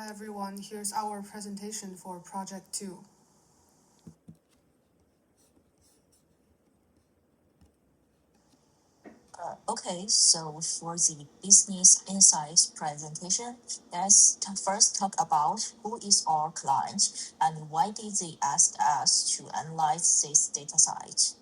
Hi everyone, here's our presentation for Project 2. Okay, so for the business insights presentation, let's first talk about who is our client and why did they ask us to analyze this data set.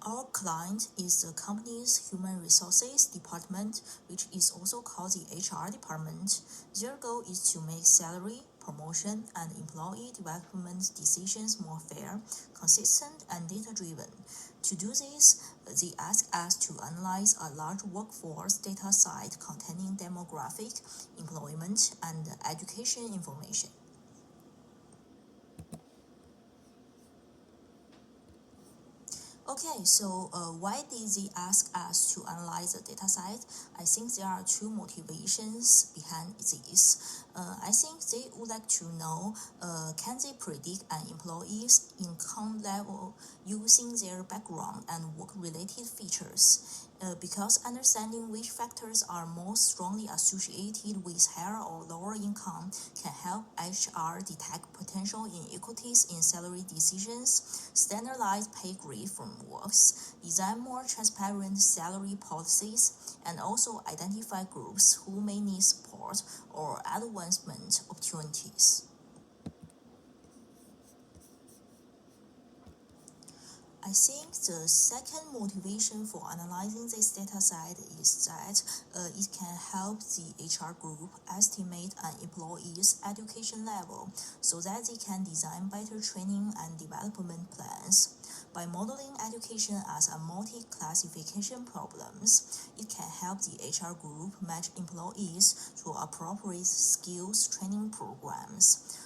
Our client is the company's human resources department, which is also called the HR department. Their goal is to make salary, promotion, and employee development decisions more fair, consistent, and data-driven. To do this, they ask us to analyze a large workforce data set containing demographic, employment, and education information. Okay, so why did they ask us to analyze the dataset? I think there are two motivations behind this. I think they would like to know, can they predict an employee's income level using their background and work-related features? Because understanding which factors are most strongly associated with higher or lower income can help HR detect potential inequities in salary decisions, standardize pay grade frameworks, design more transparent salary policies, and also identify groups who may need support or advancement opportunities. I think the second motivation for analyzing this data set is that it can help the HR group estimate an employee's education level so that they can design better training and development plans. By modeling education as a multi-classification problems, it can help the HR group match employees to appropriate skills training programs,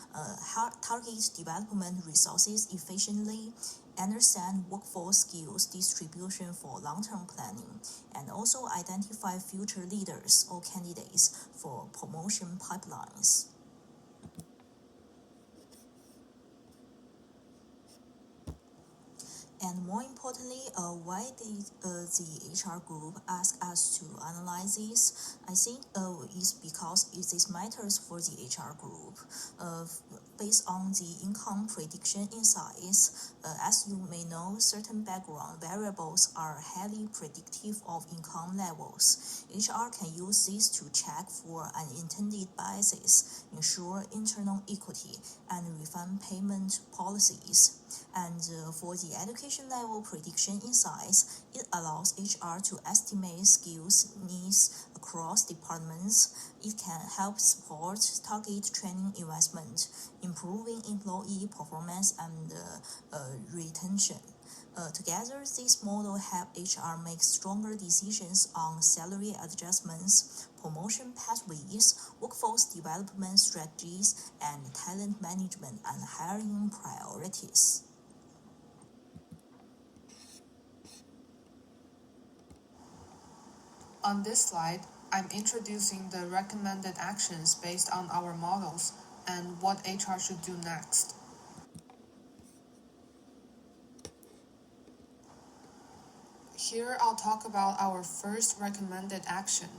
target development resources efficiently, understand workforce skills distribution for long-term planning, and also identify future leaders or candidates for promotion pipelines. And more importantly, why did the HR group ask us to analyze this? I think it's because this matters for the HR group. Based on the income prediction insights, as you may know, certain background variables are highly predictive of income levels. HR can use this to check for unintended biases, ensure internal equity, and refine payment policies. And for the education level prediction insights, it allows HR to estimate skills needs across departments. It can help support target training investment, improving employee performance and retention. Together, this model help HR make stronger decisions on salary adjustments, promotion pathways, workforce development strategies, and talent management and hiring priorities. On this slide, I'm introducing the recommended actions based on our models and what HR should do next. Here I'll talk about our first recommended action,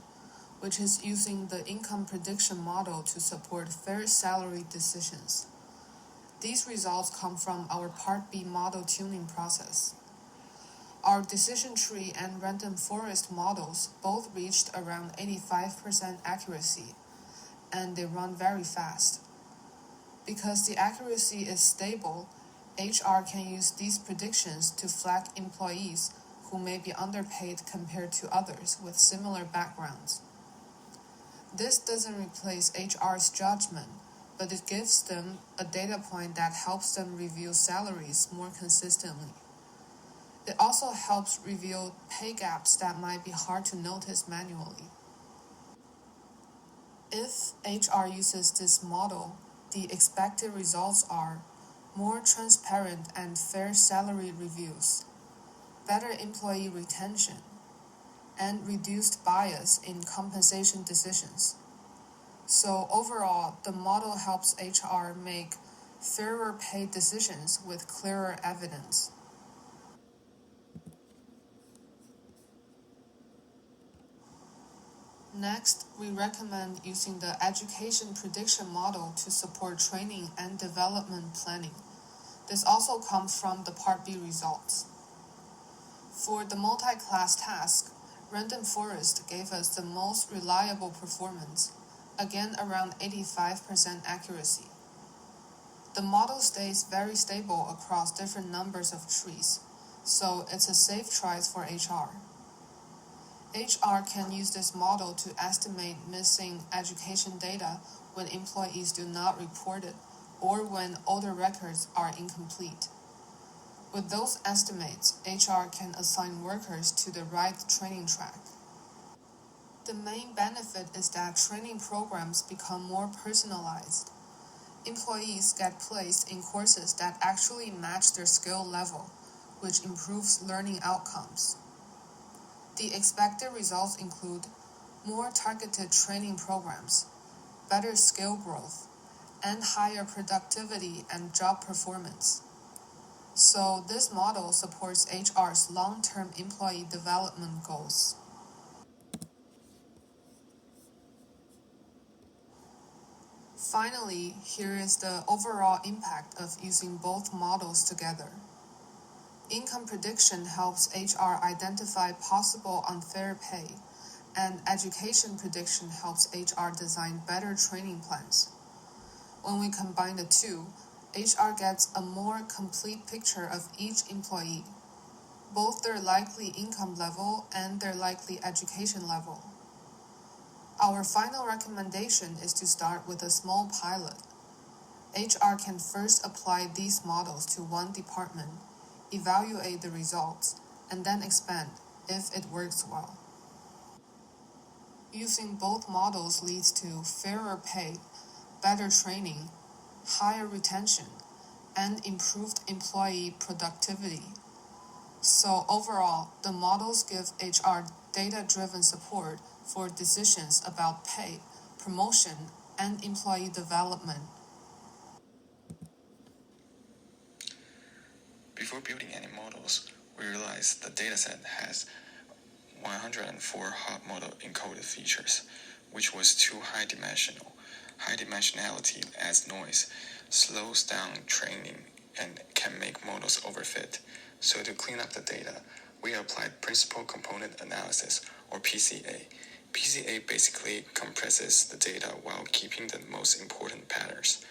which is using the income prediction model to support fair salary decisions. These results come from our Part B model tuning process. Our decision tree and random forest models both reached around 85% accuracy, and they run very fast. Because the accuracy is stable, HR can use these predictions to flag employees who may be underpaid compared to others with similar backgrounds. This doesn't replace HR's judgment, but it gives them a data point that helps them review salaries more consistently. It also helps reveal pay gaps that might be hard to notice manually. If HR uses this model, the expected results are more transparent and fair salary reviews, better employee retention, and reduced bias in compensation decisions. So overall, the model helps HR make fairer pay decisions with clearer evidence. Next, we recommend using the education prediction model to support training and development planning. This also comes from the Part B results. For the multi-class task, Random Forest gave us the most reliable performance, again around 85% accuracy. The model stays very stable across different numbers of trees, so it's a safe choice for HR. HR can use this model to estimate missing education data when employees do not report it or when older records are incomplete. With those estimates, HR can assign workers to the right training track. The main benefit is that training programs become more personalized. Employees get placed in courses that actually match their skill level, which improves learning outcomes. The expected results include more targeted training programs, better skill growth, and higher productivity and job performance. So this model supports HR's long-term employee development goals. Finally, here is the overall impact of using both models together. Income prediction helps HR identify possible unfair pay, and education prediction helps HR design better training plans. When we combine the two, HR gets a more complete picture of each employee, both their likely income level and their likely education level. Our final recommendation is to start with a small pilot. HR can first apply these models to one department, evaluate the results, and then expand if it works well. Using both models leads to fairer pay, better training, higher retention, and improved employee productivity. So overall, the models give HR data-driven support for decisions about pay, promotion, and employee development. Before building any models, we realized the dataset has 104 hot model encoded features, which was too high dimensional. High dimensionality adds noise, slows down training, and can make models overfit. So to clean up the data, we applied Principal Component Analysis, or PCA. PCA basically compresses the data while keeping the most important patterns.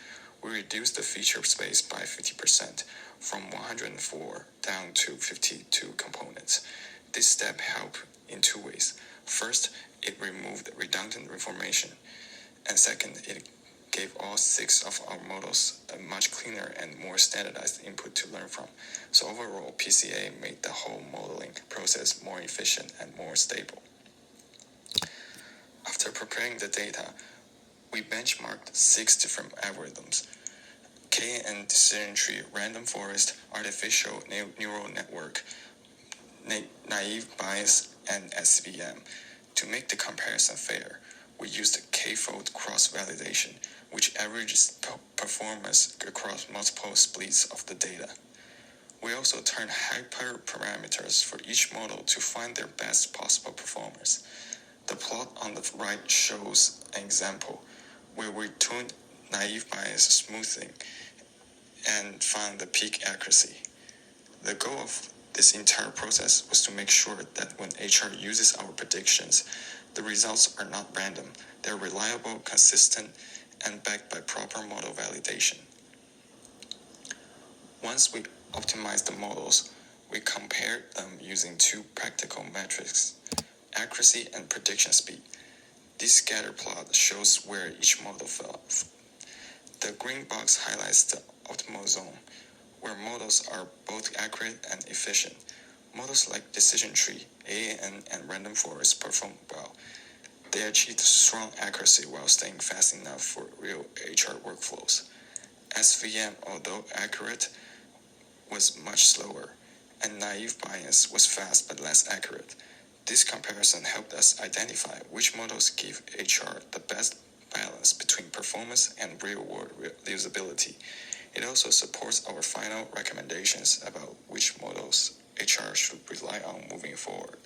We reduced the feature space by 50%, from 104 down to 52 components. This step helped in two ways. First, it removed redundant information, and second, it gave all 6 of our models a much cleaner and more standardized input to learn from. So overall, PCA made the whole modeling process more efficient and more stable. After preparing the data, we benchmarked 6 different algorithms: KNN decision tree, random forest, artificial neural network, naive Bayes, and SVM. To make the comparison fair, we used k-fold cross-validation, which averages performance across multiple splits of the data. We also turned hyperparameters for each model to find their best possible performance. The plot on the right shows an example where we tuned naive Bayes smoothing and found the peak accuracy. The goal of this entire process was to make sure that when HR uses our predictions, the results are not random, they're reliable, consistent, and backed by proper model validation. Once we optimized the models, we compared them using 2 practical metrics: accuracy and prediction speed. This scatter plot shows where each model fell. The green box highlights the optimal zone, where models are both accurate and efficient. Models like decision tree, AAN, and random forest perform well. They achieved strong accuracy while staying fast enough for real HR workflows. SVM, although accurate, was much slower, and naive Bayes was fast but less accurate. This comparison helped us identify which models give HR the best balance between performance and real-world usability. It also supports our final recommendations about which models HR should rely on moving forward.